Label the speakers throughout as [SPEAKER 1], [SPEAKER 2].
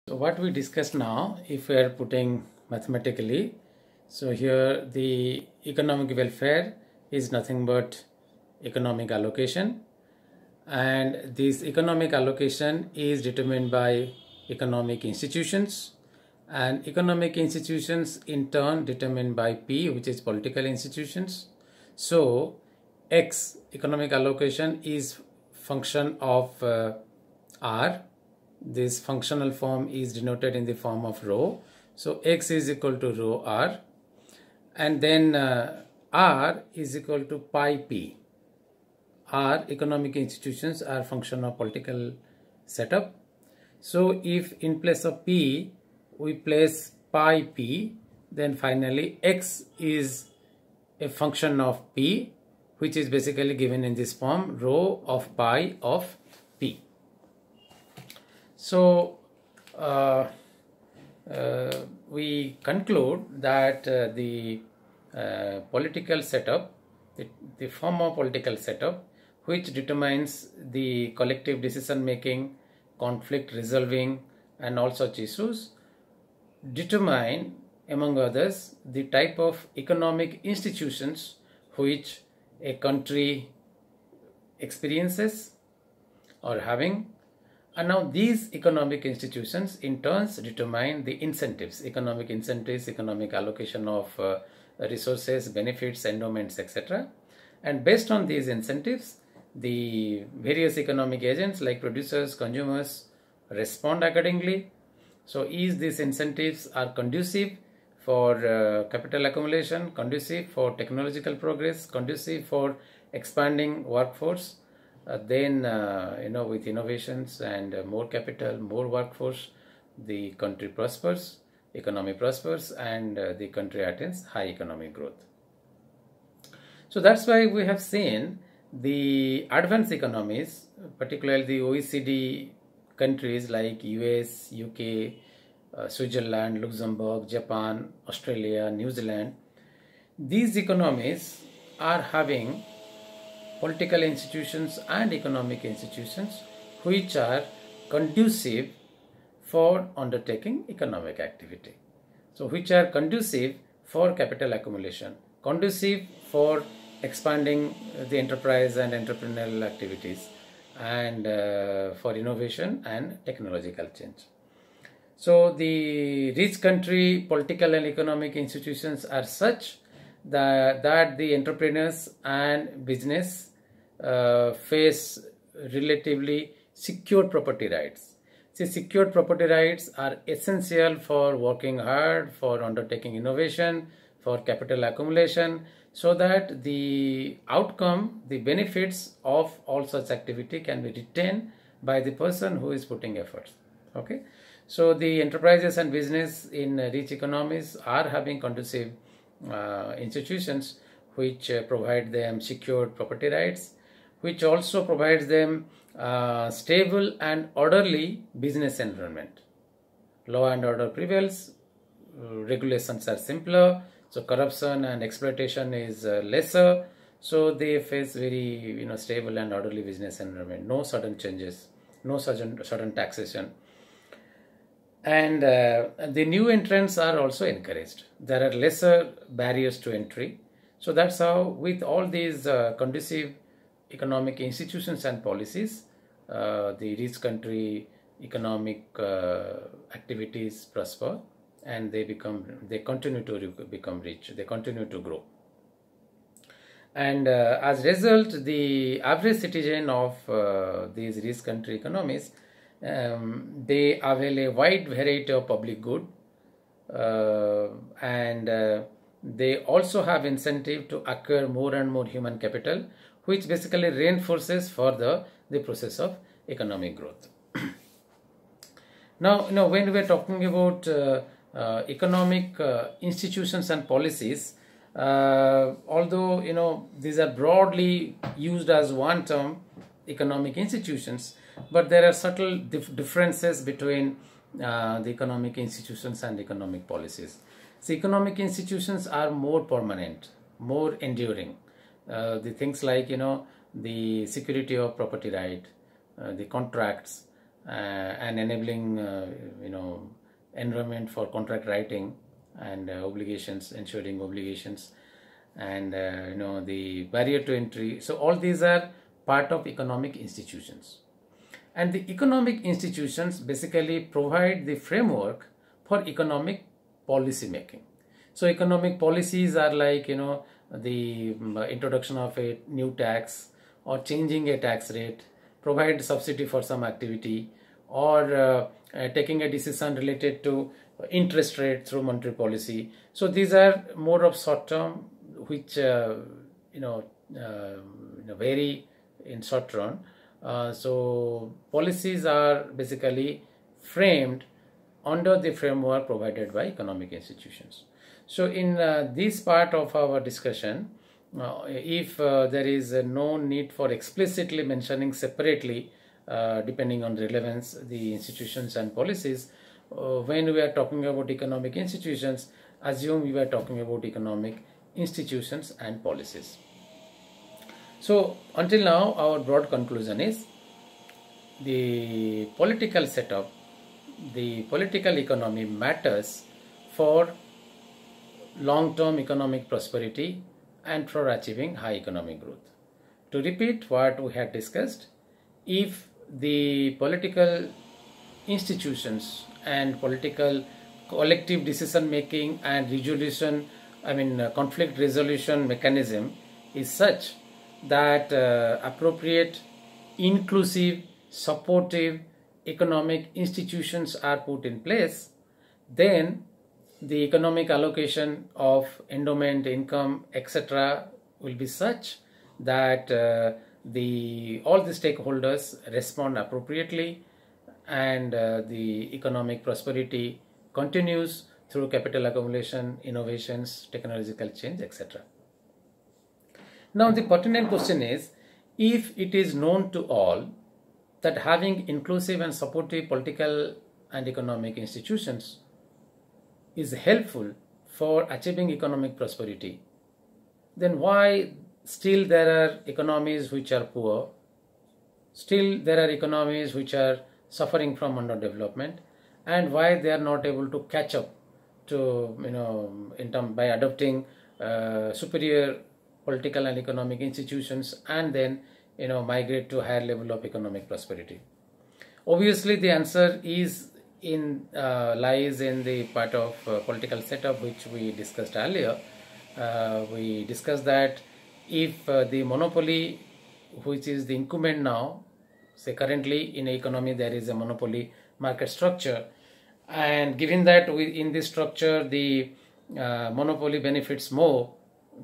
[SPEAKER 1] So what we discussed now, if we are putting mathematically, so here the economic welfare is nothing but economic allocation, and this economic allocation is determined by economic institutions, and economic institutions in turn determined by P, which is political institutions. So X, economic allocation, is function of R. This functional form is denoted in the form of rho. So X is equal to rho R, and then R is equal to pi P. R, economic institutions, are function of political setup. So if in place of P we place pi P, then finally X is a function of P, which is basically given in this form, rho of pi of P. So we conclude that the political setup, the form of political setup which determines the collective decision making, conflict resolving and all such issues, determine among others the type of economic institutions which a country experiences or having. And now these economic institutions in turn determine the incentives, economic allocation of resources, benefits, endowments, etc. And based on these incentives, the various economic agents like producers, consumers respond accordingly. So these incentives are conducive for capital accumulation, conducive for technological progress, conducive for expanding workforce, then with innovations and more capital, more workforce, the country prospers, economy prospers, and the country attains high economic growth. So that's why we have seen the advanced economies, particularly the OECD countries like US, UK, Switzerland, Luxembourg, Japan, Australia, New Zealand. These economies are having political institutions and economic institutions which are conducive for undertaking economic activity. So which are conducive for capital accumulation, conducive for expanding the enterprise and entrepreneurial activities, and for innovation and technological change. So the rich country political and economic institutions are such that the entrepreneurs and business face relatively secure property rights. See, secured property rights are essential for working hard, for undertaking innovation, for capital accumulation, so that the outcome, the benefits of all such activity can be retained by the person who is putting efforts. Okay, so the enterprises and business in rich economies are having conducive institutions which provide them secured property rights, which also provides them stable and orderly business environment. Law and order prevails, regulations are simpler, so corruption and exploitation is lesser, so they face very stable and orderly business environment, no sudden changes, no sudden taxation. And the new entrants are also encouraged. There are lesser barriers to entry. So that's how, with all these conducive economic institutions and policies, the rich country economic activities prosper, and they continue to become rich, they continue to grow. And as a result, the average citizen of these rich country economies, they avail a wide variety of public good, and they also have incentive to acquire more and more human capital, which basically reinforces further the process of economic growth. Now, when we are talking about economic institutions and policies, although these are broadly used as one term, economic institutions, but there are subtle differences between the economic institutions and economic policies. So economic institutions are more permanent, more enduring. The things like the security of property right, the contracts, and enabling environment for contract writing and obligations, ensuring obligations, and the barrier to entry. So all these are part of economic institutions, and the economic institutions basically provide the framework for economic policy making. So economic policies are like the introduction of a new tax or changing a tax rate, provide subsidy for some activity, or taking a decision related to interest rate through monetary policy. So these are more of short term, which vary in short run. So policies are basically framed under the framework provided by economic institutions. So in this part of our discussion, if there is no need for explicitly mentioning separately, depending on relevance, the institutions and policies, when we are talking about economic institutions, assume we are talking about economic institutions and policies. So until now, our broad conclusion is the political setup, the political economy matters for long-term economic prosperity and for achieving high economic growth. To repeat what we had discussed, if the political institutions and political collective decision making and resolution, conflict resolution mechanism is such that appropriate, inclusive, supportive economic institutions are put in place, then the economic allocation of endowment, income, etc. will be such that all the stakeholders respond appropriately, and the economic prosperity continues through capital accumulation, innovations, technological change, etc. Now the pertinent question is, if it is known to all that having inclusive and supportive political and economic institutions is helpful for achieving economic prosperity, then why still there are economies which are poor, still there are economies which are suffering from underdevelopment, and why they are not able to catch up to by adopting superior political and economic institutions, and then migrate to a higher level of economic prosperity? Obviously the answer is lies in the part of political setup which we discussed earlier. We discussed that if the monopoly, which is the incumbent now, say currently in an economy there is a monopoly market structure, and given that in this structure the monopoly benefits more,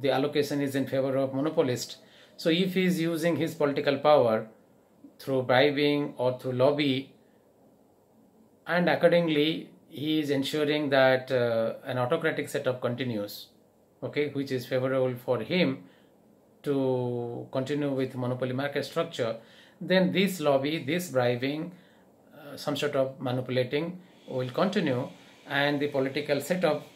[SPEAKER 1] the allocation is in favor of monopolist. So if he is using his political power through bribing or through lobby, and accordingly he is ensuring that an autocratic setup continues, which is favorable for him to continue with monopoly market structure, then this lobby, this bribing, some sort of manipulating will continue, and the political setup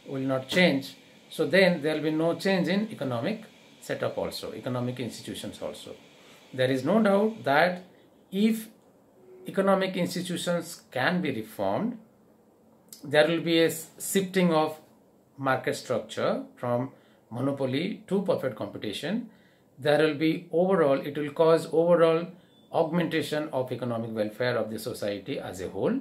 [SPEAKER 1] will not change. So then there will be no change in economic setup also, economic institutions also. There is no doubt that if economic institutions can be reformed, there will be a shifting of market structure from monopoly to perfect competition. There will be overall, it will cause overall augmentation of economic welfare of the society as a whole.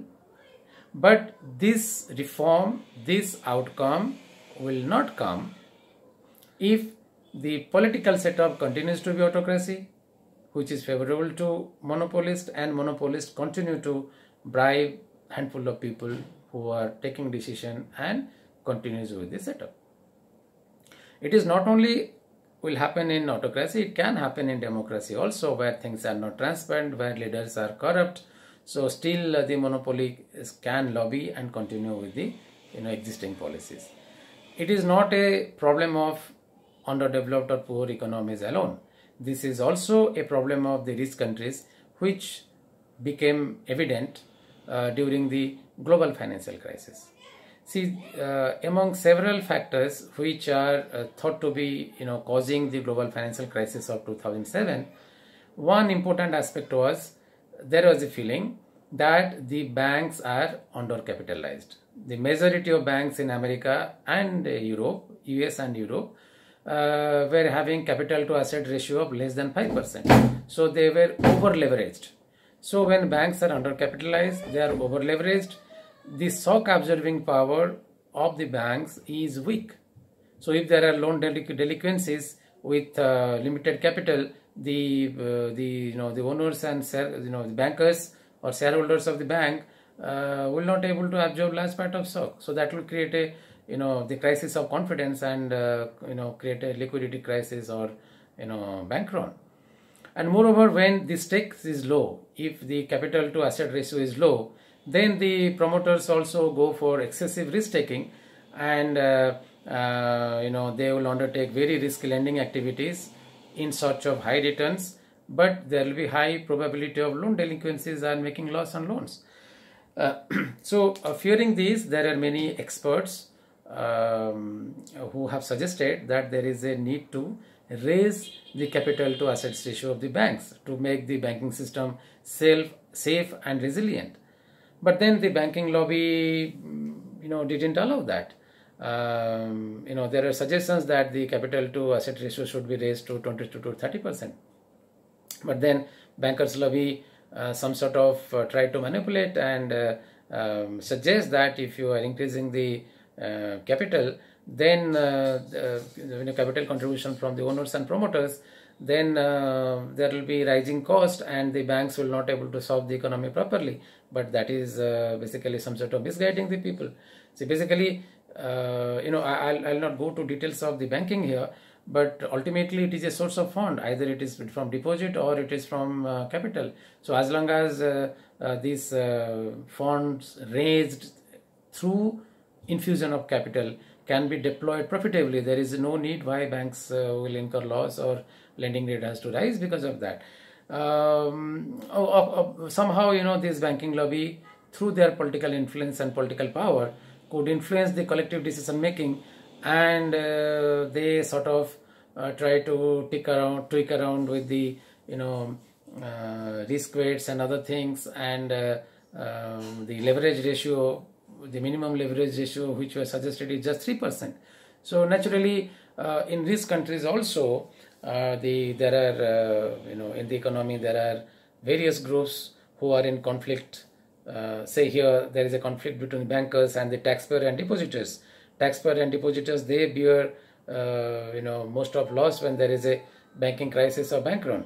[SPEAKER 1] But this reform, this outcome will not come if the political setup continues to be autocracy, which is favorable to monopolists, and monopolists continue to bribe handful of people who are taking decision and continues with the setup. It is not only will happen in autocracy, it can happen in democracy also, where things are not transparent, where leaders are corrupt. So still the monopoly can lobby and continue with the existing policies. It is not a problem of underdeveloped or poor economies alone. This is also a problem of the rich countries, which became evident during the global financial crisis. See, among several factors which are thought to be causing the global financial crisis of 2007, one important aspect was there was a feeling that the banks are undercapitalized. The majority of banks in America and Europe, US and Europe, were having capital to asset ratio of less than 5%. So they were over leveraged. So when banks are undercapitalized, they are over leveraged. The shock absorbing power of the banks is weak. So if there are loan delinquencies with limited capital, the owners and the bankers or shareholders of the bank will not able to absorb large part of shock. So that will create a the crisis of confidence and create a liquidity crisis or bank run. And moreover, when the stakes is low, if the capital to asset ratio is low, then the promoters also go for excessive risk taking, and they will undertake very risky lending activities in search of high returns, but there will be high probability of loan delinquencies and making loss on loans. So fearing this, there are many experts who have suggested that there is a need to raise the capital to assets ratio of the banks to make the banking system safe and resilient. But then the banking lobby didn't allow that. There are suggestions that the capital to asset ratio should be raised to 20 to 30%. But then bankers lobby some sort of try to manipulate and suggest that if you are increasing the capital, then capital contribution from the owners and promoters, then there will be rising cost and the banks will not able to solve the economy properly. But that is basically some sort of misguiding the people. So basically, I'll not go to details of the banking here, but ultimately it is a source of fund. Either it is from deposit or it is from capital. So as long as these funds raised through infusion of capital can be deployed profitably, there is no need why banks will incur loss or lending rate has to rise because of that. Somehow, this banking lobby, through their political influence and political power, could influence the collective decision making, and they sort of try to tweak around with the risk weights and other things, and the leverage ratio, the minimum leverage ratio which was suggested is just 3%. So naturally, in these countries also, there are in the economy there are various groups who are in conflict. Say here there is a conflict between bankers and the taxpayer and depositors. Taxpayer and depositors, they bear most of loss when there is a banking crisis or bank run.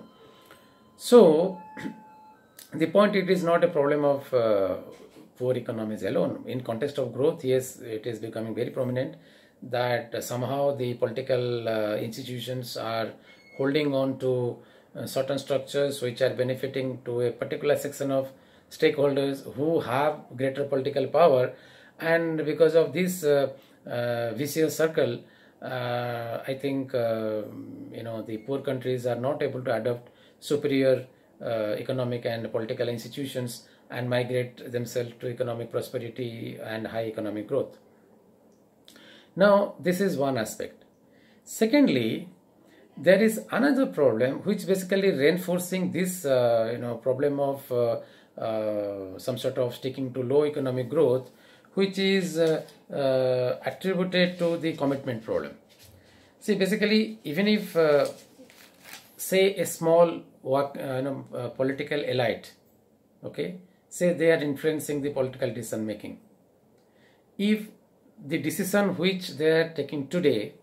[SPEAKER 1] So the point, it is not a problem of poor economies alone. In context of growth, yes, it is becoming very prominent that somehow the political institutions are holding on to certain structures which are benefiting to a particular section of stakeholders who have greater political power, and because of this vicious circle, I think the poor countries are not able to adopt superior economic and political institutions and migrate themselves to economic prosperity and high economic growth. Now, this is one aspect. Secondly, there is another problem which basically reinforcing this problem of some sort of sticking to low economic growth, which is attributed to the commitment problem. See, basically, even if say a small political elite, okay, say they are influencing the political decision making, if the decision which they are taking today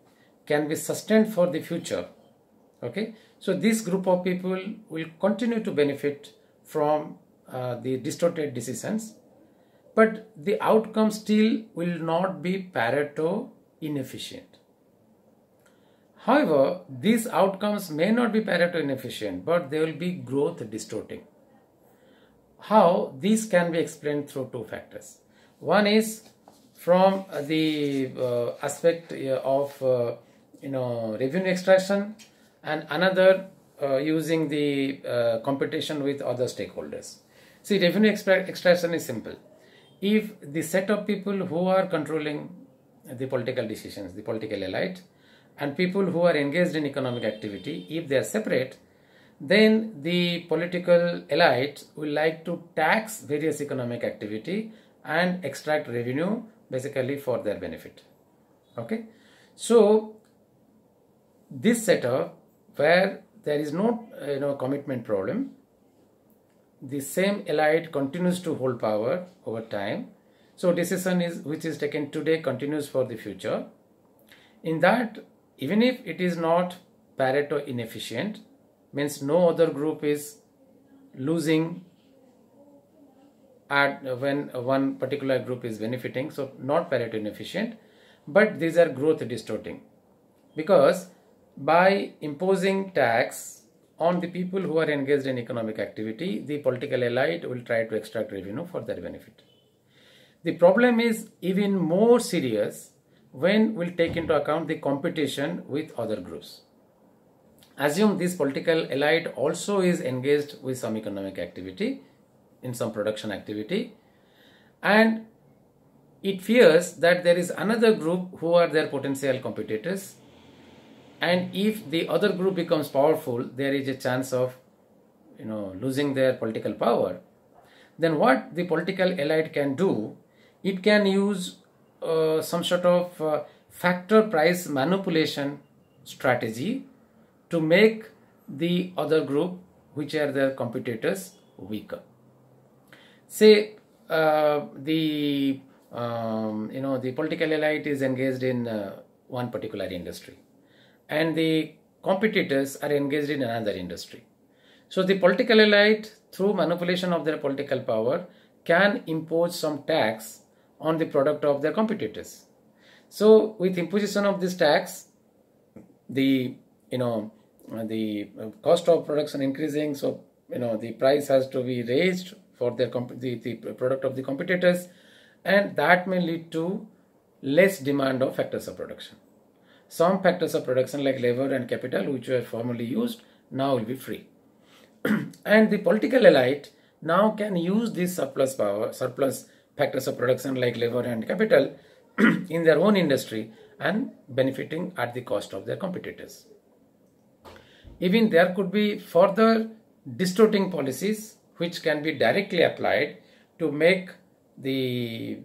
[SPEAKER 1] can be sustained for the future, okay, so this group of people will continue to benefit from the distorted decisions, but the outcome still will not be Pareto inefficient. However, these outcomes may not be Pareto inefficient, but they will be growth distorting. How? This can be explained through two factors. One is from the aspect of revenue extraction, and another using the competition with other stakeholders. See, revenue extraction is simple. If the set of people who are controlling the political decisions, the political elite, and people who are engaged in economic activity, if they are separate, then the political elite will like to tax various economic activity and extract revenue basically for their benefit. Okay, so this setup where there is no commitment problem, the same elite continues to hold power over time. So decision which is taken today continues for the future. In that, even if it is not Pareto inefficient, means no other group is losing when one particular group is benefiting, so not Pareto inefficient, but these are growth distorting, because by imposing tax on the people who are engaged in economic activity, the political elite will try to extract revenue for their benefit. The problem is even more serious when we'll take into account the competition with other groups. Assume this political elite also is engaged with some economic activity, in some production activity, and it fears that there is another group who are their potential competitors, and if the other group becomes powerful, there is a chance of losing their political power. Then what the political elite can do, it can use some sort of factor price manipulation strategy to make the other group, which are their competitors, weaker. Say the political elite is engaged in one particular industry, and the competitors are engaged in another industry. So the political elite, through manipulation of their political power, can impose some tax on the product of their competitors. So with imposition of this tax, the cost of production increasing, so the price has to be raised for the product of the competitors, and that may lead to less demand of factors of production. Some factors of production like labor and capital, which were formerly used, now will be free. And the political elite now can use this surplus factors of production like labor and capital in their own industry and benefiting at the cost of their competitors. Even there could be further distorting policies which can be directly applied to make the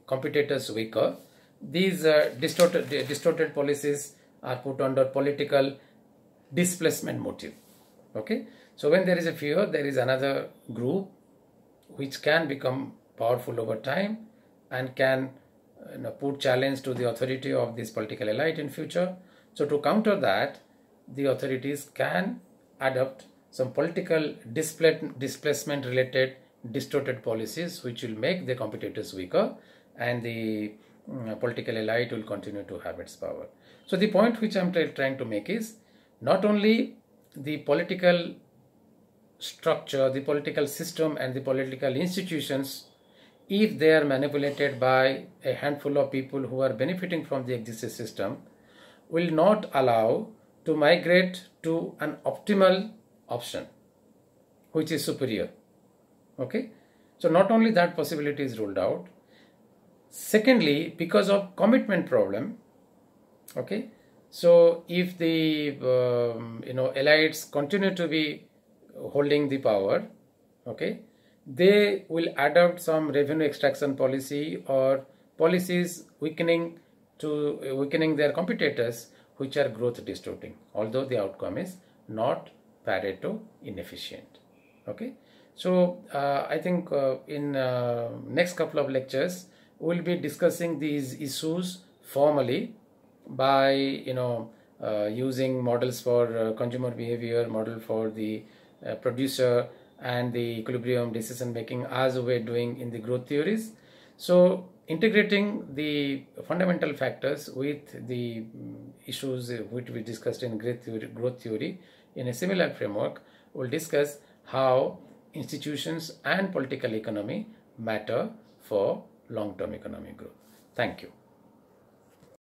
[SPEAKER 1] competitors weaker. These distorted policies are put under political displacement motive. Okay, so when there is a fear, there is another group which can become powerful over time and can put challenge to the authority of this political elite in future. So to counter that, the authorities can adopt some political displacement related distorted policies which will make the competitors weaker, and the political elite will continue to have its power. So the point which I am trying to make is, not only the political structure, the political system and the political institutions, if they are manipulated by a handful of people who are benefiting from the existing system, will not allow to migrate to an optimal option which is superior. Okay, so not only that possibility is ruled out, secondly, because of commitment problem, okay, so if the elites continue to be holding the power, okay, they will adopt some revenue extraction policy or policies weakening their competitors, which are growth distorting, although the outcome is not Pareto inefficient. Okay, so I think in next couple of lectures we'll be discussing these issues formally by using models for consumer behavior, model for the producer, and the equilibrium decision making as we're doing in the growth theories. So integrating the fundamental factors with the issues which we discussed in growth theory in a similar framework, we'll discuss how institutions and political economy matter for long-term economic growth. Thank you.